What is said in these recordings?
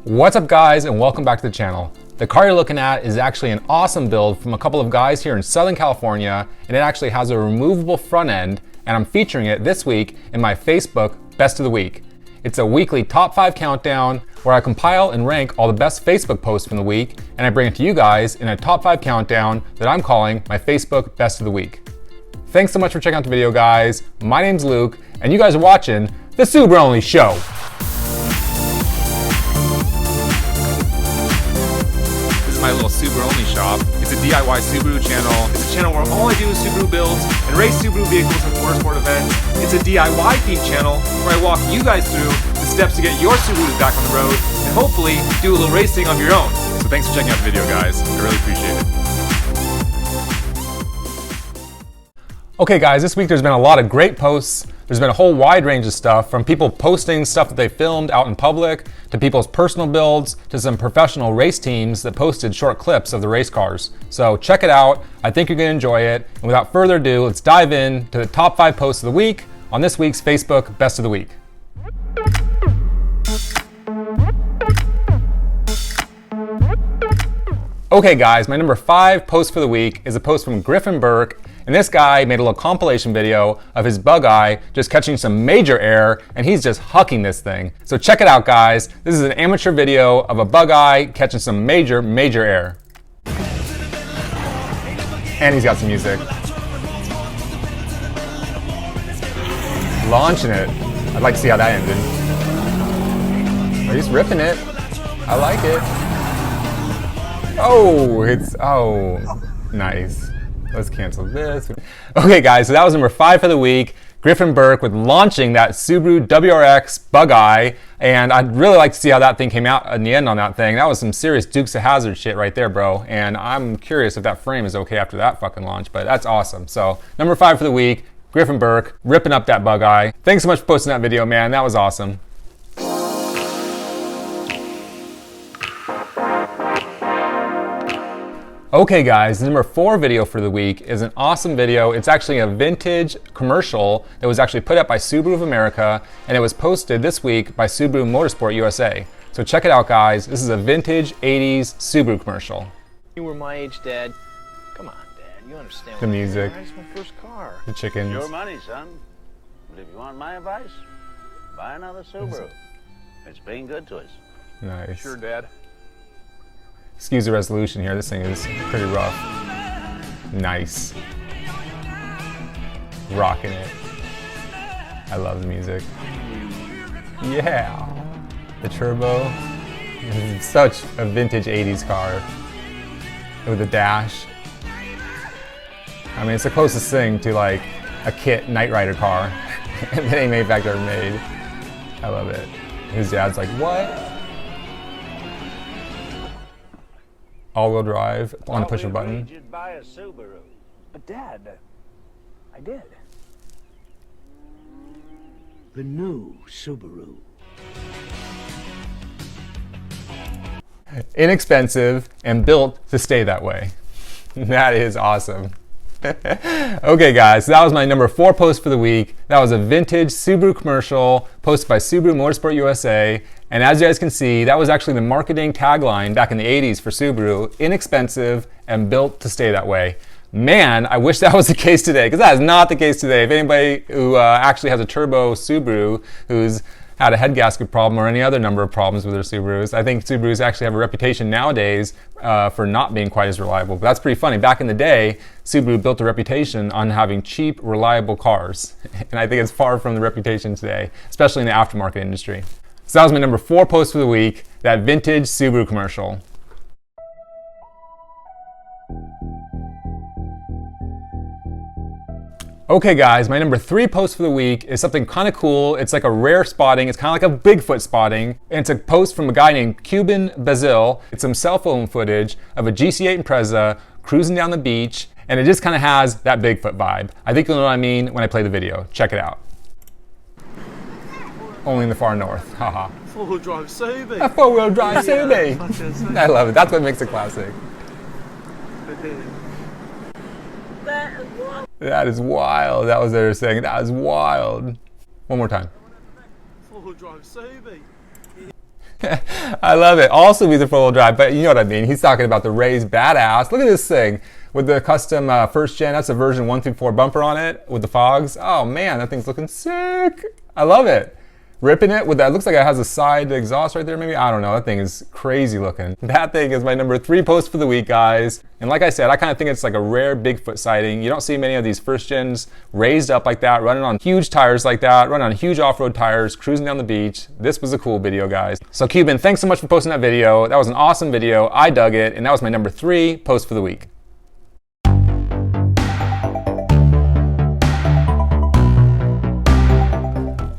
What's up guys, and welcome back to the channel. The car you're looking at is actually an awesome build from a couple of guys here in Southern California, and it actually has a removable front end, and I'm featuring it this week in my Facebook Best of the Week. It's a weekly top 5 countdown where I compile and rank all the best Facebook posts from the week, and I bring it to you guys in a top 5 countdown that I'm calling my Facebook Best of the Week. Thanks so much for checking out the video, guys. My name's Luke, and you guys are watching the SubaruONLY Show. My little SubaruONLY shop. It's a DIY Subaru channel. It's a channel where all I do is Subaru builds and race Subaru vehicles and motorsport events. It's a DIY themed channel where I walk you guys through the steps to get your Subaru back on the road and hopefully do a little racing of your own. So thanks for checking out the video, guys. I really appreciate it. Okay guys, this week there's been a lot of great posts. There's been a whole wide range of stuff, from people posting stuff that they filmed out in public, to people's personal builds, to some professional race teams that posted short clips of the race cars. So check it out. I think you're gonna enjoy it. And without further ado, let's dive in to the top 5 posts of the week on this week's Facebook Best of the Week. Okay guys, my number 5 post for the week is a post from Griffin Burke. And this guy made a little compilation video of his bug eye just catching some major air, and he's just hucking this thing. So check it out, guys. This is an amateur video of a bug eye catching some major air. And he's got some music. Launching it. I'd like to see how that ended. Oh, he's ripping it. I like it. Oh, nice. Let's cancel this. Okay guys, so that was number 5 for the week. Griffin Burke with launching that Subaru WRX bug eye, and I'd really like to see how that thing came out in the end on that thing. That was some serious Dukes of Hazzard shit right there, bro. And I'm curious if that frame is okay after that fucking launch, but that's awesome. So number 5 for the week, Griffin Burke ripping up that bug eye. Thanks so much for posting that video, man. That was awesome. Okay guys, the number 4 video for the week is an awesome video. It's actually a vintage commercial that was actually put up by Subaru of America, and it was posted this week by Subaru Motorsport USA. So check it out guys, this is a vintage 80s Subaru commercial. You were my age, Dad. Come on, Dad, you understand the music, it's my first car. the chickens. Your money, son. But if you want my advice, buy another Subaru. It's been good to us. Nice. Sure, Dad. Excuse the resolution here, this thing is pretty rough. Nice. Rocking it. I love the music. Yeah. The turbo. This is such a vintage 80s car. With the dash. I mean, it's the closest thing to like a kit Knight Rider car that any manufacturer ever made. I love it. His dad's like, what? All-wheel drive on a push a button. You'd buy a Subaru. But Dad, I did. The new Subaru. Inexpensive and built to stay that way. That is awesome. Okay guys, so that was my number 4 post for the week. That was a vintage Subaru commercial posted by Subaru Motorsport USA. And as you guys can see, that was actually the marketing tagline back in the 80s for Subaru: inexpensive and built to stay that way. Man, I wish that was the case today, because that is not the case today. If anybody who actually has a turbo Subaru who's had a head gasket problem or any other number of problems with their Subarus, I think Subarus actually have a reputation nowadays for not being quite as reliable. But that's pretty funny. Back in the day, Subaru built a reputation on having cheap, reliable cars. And I think it's far from the reputation today, especially in the aftermarket industry. So that was my number 4 post for the week, that vintage Subaru commercial. Okay guys, my number 3 post for the week is something kind of cool. It's like a rare spotting. It's kind of like a Bigfoot spotting. And it's a post from a guy named Cuban Bazil. It's some cell phone footage of a GC8 Impreza cruising down the beach, and it just kind of has that Bigfoot vibe. I think you'll know what I mean when I play the video. Check it out. Only in the far north, haha. 4-wheel drive Subi. A 4-wheel drive Subi. I love it, that's what makes it classic. That is wild. That was what they were saying. That is wild. One more time. 4-wheel drive Subi. I love it. Also these are four-wheel drive, but you know what I mean. He's talking about the raised badass. Look at this thing with the custom first gen. That's a version 1 through 4 bumper on it with the fogs. Oh man, that thing's looking sick. I love it. Ripping it with that. Looks like it has a side exhaust right there maybe. I don't know. That thing is crazy looking. That thing is my number 3 post for the week, guys. And like I said, I kind of think it's like a rare Bigfoot sighting. You don't see many of these first gens raised up like that, running on huge tires like that, running on huge off-road tires, cruising down the beach. This was a cool video, guys. So Cuban, thanks so much for posting that video. That was an awesome video. I dug it. And that was my number 3 post for the week.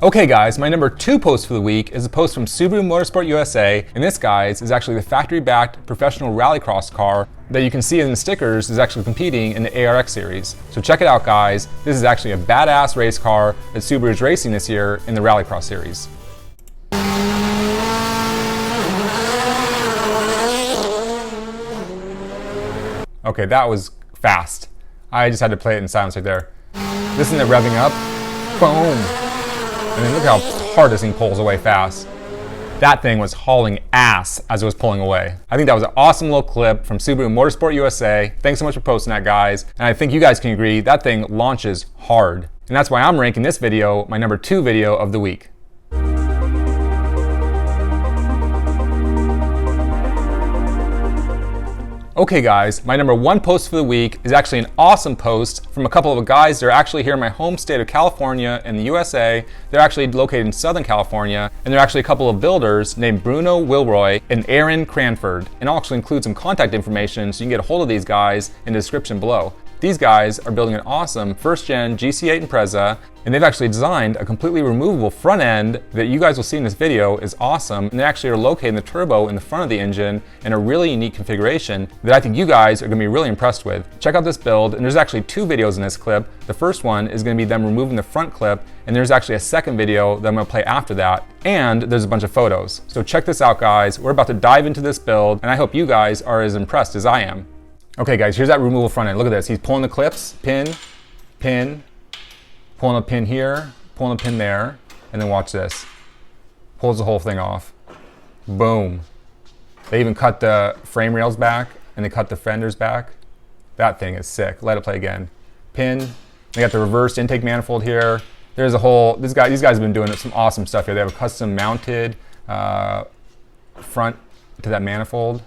Okay guys, my number 2 post for the week is a post from Subaru Motorsport USA, and this, guys, is actually the factory-backed professional rallycross car that you can see in the stickers is actually competing in the ARX series. So check it out, guys. This is actually a badass race car that Subaru is racing this year in the rallycross series. Okay, that was fast. I just had to play it in silence right there. Listen to it revving up. Boom. And then look how hard this thing pulls away fast. That thing was hauling ass as it was pulling away. I think that was an awesome little clip from Subaru Motorsport USA. Thanks so much for posting that, guys. And I think you guys can agree that thing launches hard. And that's why I'm ranking this video my number 2 video of the week. Okay guys, my number 1 post for the week is actually an awesome post from a couple of guys that are actually here in my home state of California in the USA. They're actually located in Southern California, and they're actually a couple of builders named Bruno Wilroy and Aaron Cranford. And I'll actually include some contact information so you can get a hold of these guys in the description below. These guys are building an awesome first-gen GC8 Impreza, and they've actually designed a completely removable front end that you guys will see in this video is awesome. And they actually are locating the turbo in the front of the engine in a really unique configuration that I think you guys are going to be really impressed with. Check out this build, and there's actually 2 videos in this clip. The first one is going to be them removing the front clip, and there's actually a second video that I'm going to play after that, and there's a bunch of photos. So check this out, guys. We're about to dive into this build, and I hope you guys are as impressed as I am. Okay guys, here's that removable front end. Look at this. He's pulling the clips, pin, pin, pulling a pin here, pulling a pin there, and then watch this. Pulls the whole thing off. Boom. They even cut the frame rails back, and they cut the fenders back. That thing is sick. Let it play again. Pin. They got the reverse intake manifold here. There's a whole, these guys have been doing some awesome stuff here. They have a custom mounted front to that manifold.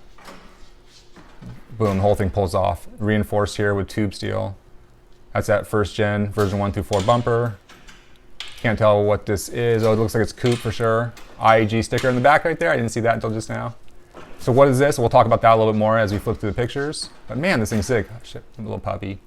Boom, the whole thing pulls off. Reinforced here with tube steel. That's that first gen, version 1 through 4 bumper. Can't tell what this is. Oh, it looks like it's coupe for sure. IAG sticker in the back right there. I didn't see that until just now. So what is this? We'll talk about that a little bit more as we flip through the pictures. But man, this thing's sick. Oh, shit, little puppy.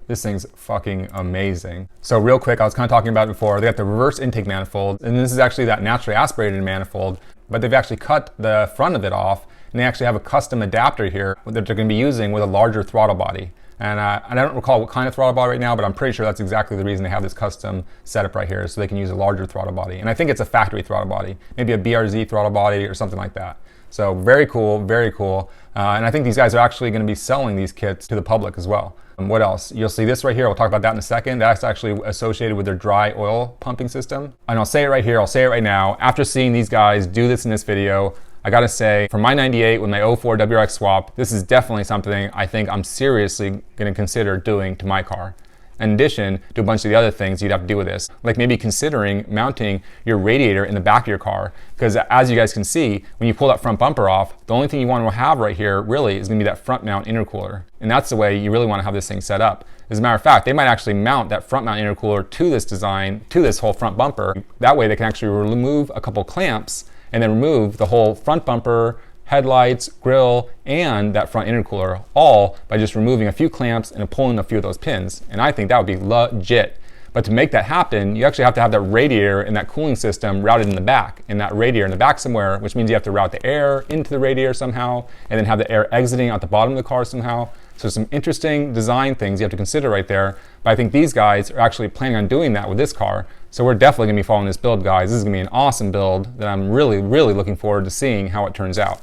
This thing's fucking amazing. So real quick, I was kind of talking about it before. They got the reverse intake manifold, and this is actually that naturally aspirated manifold, but they've actually cut the front of it off. And they actually have a custom adapter here that they're going to be using with a larger throttle body. And I don't recall what kind of throttle body right now, but I'm pretty sure that's exactly the reason they have this custom setup right here, so they can use a larger throttle body. And I think it's a factory throttle body, maybe a BRZ throttle body or something like that. So very cool, very cool. And I think these guys are actually going to be selling these kits to the public as well. What else? You'll see this right here. We'll talk about that in a second. That's actually associated with their dry oil pumping system. And I'll say it right here. I'll say it right now. After seeing these guys do this in this video, I gotta say, for my 98 with my 04 WRX swap, this is definitely something I think I'm seriously gonna consider doing to my car. In addition to a bunch of the other things you'd have to do with this, like maybe considering mounting your radiator in the back of your car, because as you guys can see, when you pull that front bumper off, the only thing you want to have right here really is gonna be that front mount intercooler. And that's the way you really want to have this thing set up. As a matter of fact, they might actually mount that front mount intercooler to this design, to this whole front bumper. That way they can actually remove a couple clamps and then remove the whole front bumper, headlights, grille, and that front intercooler, all by just removing a few clamps and pulling a few of those pins. And I think that would be legit. But to make that happen, you actually have to have that radiator and that cooling system routed in the back, and that radiator in the back somewhere, which means you have to route the air into the radiator somehow, and then have the air exiting out the bottom of the car somehow. So some interesting design things you have to consider right there. But I think these guys are actually planning on doing that with this car. So we're definitely gonna be following this build, guys. This is gonna be an awesome build that I'm really, really looking forward to seeing how it turns out.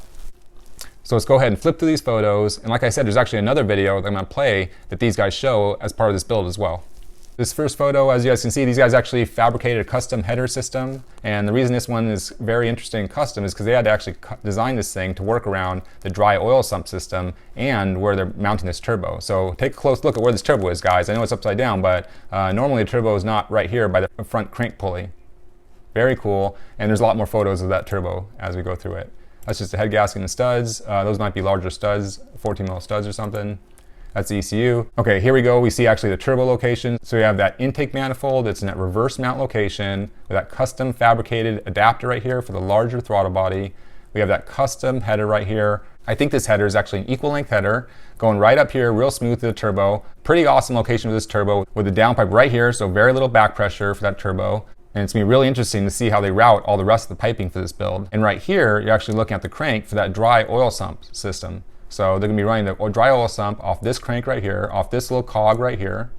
So let's go ahead and flip through these photos. And like I said, there's actually another video that I'm gonna play that these guys show as part of this build as well. This first photo, as you guys can see, these guys actually fabricated a custom header system. And the reason this one is very interesting and custom is because they had to actually design this thing to work around the dry oil sump system and where they're mounting this turbo. So take a close look at where this turbo is, guys. I know it's upside down, but normally the turbo is not right here by the front crank pulley. Very cool. And there's a lot more photos of that turbo as we go through it. That's just a head gasket and studs. Those might be larger studs, 14 mil studs or something. That's the ECU. Okay, here we go. We see actually the turbo location. So we have that intake manifold. It's in that reverse mount location with that custom fabricated adapter right here for the larger throttle body. We have that custom header right here. I think this header is actually an equal length header going right up here, real smooth to the turbo. Pretty awesome location with this turbo with the downpipe right here, so very little back pressure for that turbo. And it's going to be really interesting to see how they route all the rest of the piping for this build. And right here, you're actually looking at the crank for that dry oil sump system. So they're going to be running the dry oil sump off this crank right here, off this little cog right here.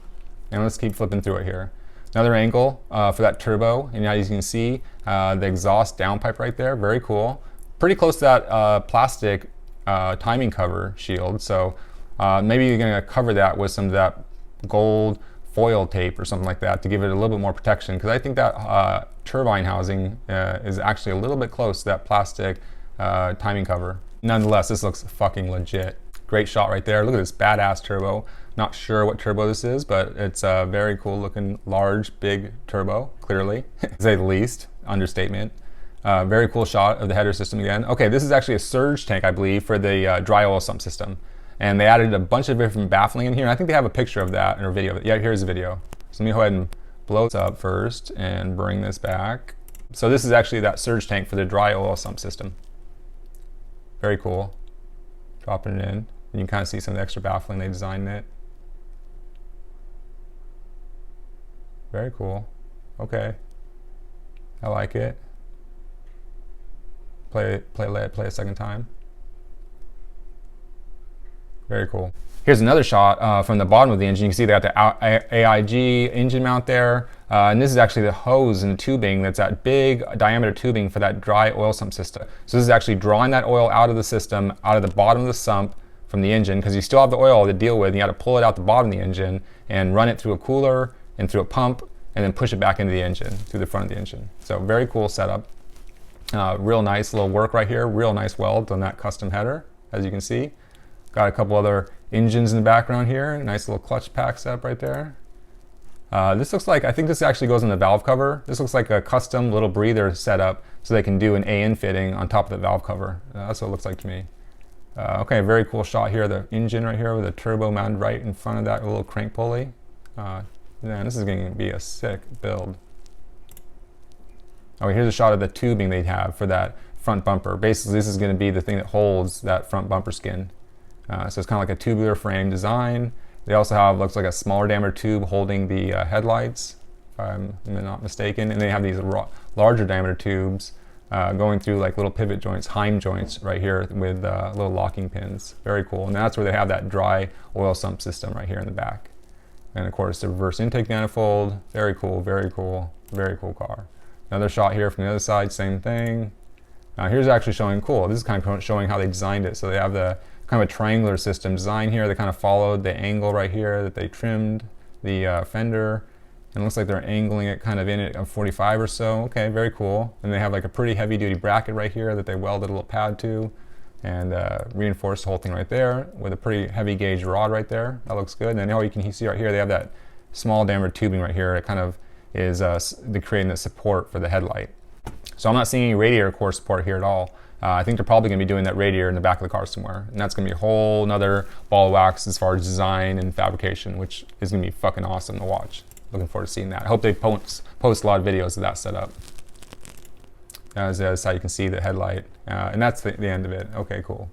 And let's keep flipping through it here. Another angle for that turbo. And now you can see the exhaust downpipe right there. Very cool. Pretty close to that plastic timing cover shield. So maybe you're going to cover that with some of that gold foil tape or something like that to give it a little bit more protection. Because I think that turbine housing is actually a little bit close to that plastic timing cover. Nonetheless, this looks fucking legit. Great shot right there. Look at this badass turbo. Not sure what turbo this is, but it's a very cool looking, large, big turbo, clearly, to say the least. Understatement. Very cool shot of the header system again. Okay, this is actually a surge tank, I believe, for the dry oil sump system. And they added a bunch of different baffling in here. And I think they have a picture of that in a video. Yeah, here's a video. So let me go ahead and blow this up first and bring this back. So this is actually that surge tank for the dry oil sump system. Very cool. Dropping it in. And you can kind of see some of the extra baffling they designed in it. Very cool. Okay. I like it. Play a second time. Very cool. Here's another shot from the bottom of the engine. You can see they got the AIG engine mount there. And this is actually the hose and the tubing. That's that big diameter tubing for that dry oil sump system. So this is actually drawing that oil out of the system, out of the bottom of the sump from the engine, because you still have the oil to deal with. And you got to pull it out the bottom of the engine and run it through a cooler and through a pump and then push it back into the engine, through the front of the engine. So very cool setup. Real nice little work right here. Real nice weld on that custom header, as you can see. Got a couple other engines in the background here. Nice little clutch pack setup right there. This looks like, I think this actually goes in the valve cover. This looks like a custom little breather setup so they can do an AN fitting on top of the valve cover. That's what it looks like to me. Okay, very cool shot here. The engine right here with a turbo mounted right in front of that little crank pulley. Man, this is going to be a sick build. Oh, here's a shot of the tubing they have for that front bumper. Basically, this is going to be the thing that holds that front bumper skin. So it's kind of like a tubular frame design. They also have, looks like a smaller diameter tube holding the headlights, if I'm not mistaken. And they have these larger diameter tubes going through like little pivot joints, Heim joints right here with little locking pins. Very cool. And that's where they have that dry oil sump system right here in the back. And of course the reverse intake manifold. Very cool, very cool, very cool car. Another shot here from the other side, same thing. Now here's actually showing, cool, this is kind of showing how they designed it. So they have the kind of a triangular system design here. They kind of followed the angle right here that they trimmed the fender. And it looks like they're angling it kind of in at 45 or so. Okay, very cool. And they have like a pretty heavy duty bracket right here that they welded a little pad to and reinforced the whole thing right there with a pretty heavy gauge rod right there. That looks good. And then you can see right here, they have that small diameter tubing right here. It kind of is creating the support for the headlight. So I'm not seeing any radiator core support here at all. I think they're probably going to be doing that radiator in the back of the car somewhere. And that's going to be a whole nother ball of wax as far as design and fabrication, which is going to be fucking awesome to watch. Looking forward to seeing that. I hope they post a lot of videos of that setup. That's how you can see the headlight. And that's the end of it. Okay, cool.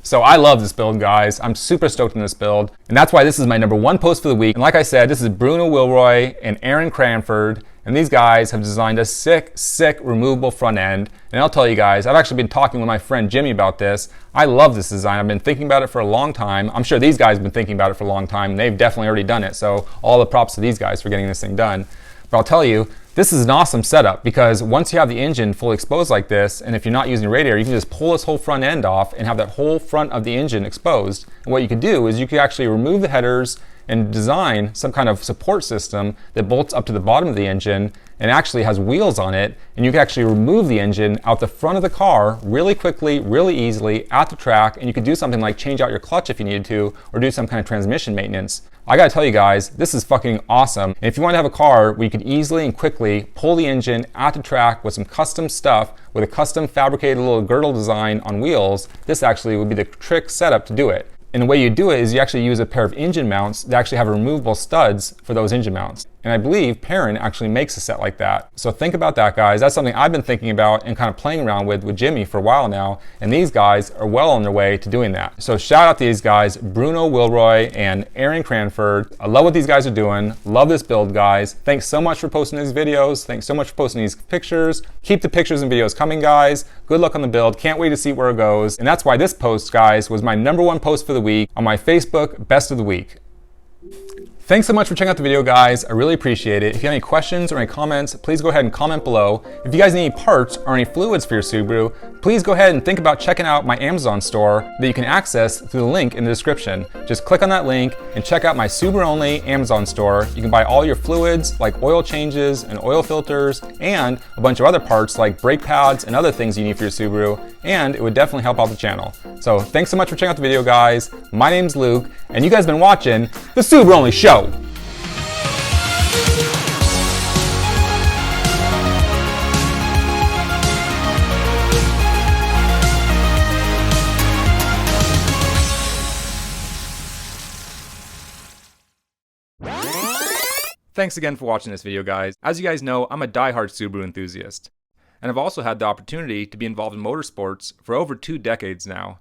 So I love this build, guys. I'm super stoked on this build. And that's why this is my #1 post for the week. And like I said, this is Bruno Wilroy and Aaron Cranford. And these guys have designed a sick removable front end. And I'll tell you guys, I've actually been talking with my friend Jimmy about this. I love this design. I've been thinking about it for a long time. I'm sure these guys have been thinking about it for a long time. And they've definitely already done it. So all the props to these guys for getting this thing done. But I'll tell you, this is an awesome setup because once you have the engine fully exposed like this, and if you're not using a radiator, you can just pull this whole front end off and have that whole front of the engine exposed. And what you can do is you can actually remove the headers and design some kind of support system that bolts up to the bottom of the engine and actually has wheels on it, and you can actually remove the engine out the front of the car really quickly, really easily at the track, and you could do something like change out your clutch if you needed to, or do some kind of transmission maintenance. I gotta tell you guys, this is fucking awesome. And if you want to have a car where you could easily and quickly pull the engine at the track with some custom stuff, with a custom fabricated little girdle design on wheels, this actually would be the trick setup to do it. And the way you do it is you actually use a pair of engine mounts that actually have removable studs for those engine mounts. And I believe Perrin actually makes a set like that. So think about that, guys. That's something I've been thinking about and kind of playing around with Jimmy for a while now. And these guys are well on their way to doing that. So shout out to these guys, Bruno Wilroy and Aaron Cranford. I love what these guys are doing. Love this build, guys. Thanks so much for posting these videos. Thanks so much for posting these pictures. Keep the pictures and videos coming, guys. Good luck on the build. Can't wait to see where it goes. And that's why this post, guys, was my #1 post for the week on my Facebook Best of the Week. Thanks so much for checking out the video, guys. I really appreciate it. If you have any questions or any comments, please go ahead and comment below. If you guys need any parts or any fluids for your Subaru, please go ahead and think about checking out my Amazon store that you can access through the link in the description. Just click on that link and check out my SubaruONLY Amazon store. You can buy all your fluids like oil changes and oil filters and a bunch of other parts like brake pads and other things you need for your Subaru, and it would definitely help out the channel. So thanks so much for checking out the video, guys. My name's Luke, and you guys have been watching the SubaruONLY Show. Thanks again for watching this video, guys. As you guys know, I'm a diehard Subaru enthusiast. And I've also had the opportunity to be involved in motorsports for over 2 decades now.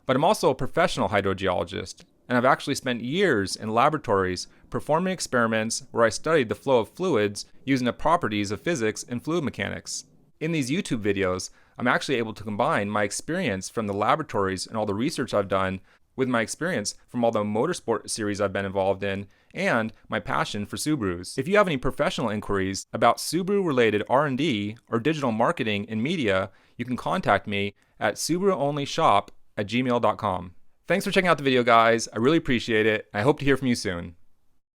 But I'm also a professional hydrogeologist, and I've actually spent years in laboratories performing experiments where I studied the flow of fluids using the properties of physics and fluid mechanics. In these YouTube videos, I'm actually able to combine my experience from the laboratories and all the research I've done with my experience from all the motorsport series I've been involved in and my passion for Subarus. If you have any professional inquiries about Subaru-related R&D or digital marketing and media, you can contact me at SubaruONLYshop@gmail.com. Thanks for checking out the video, guys. I really appreciate it. I hope to hear from you soon.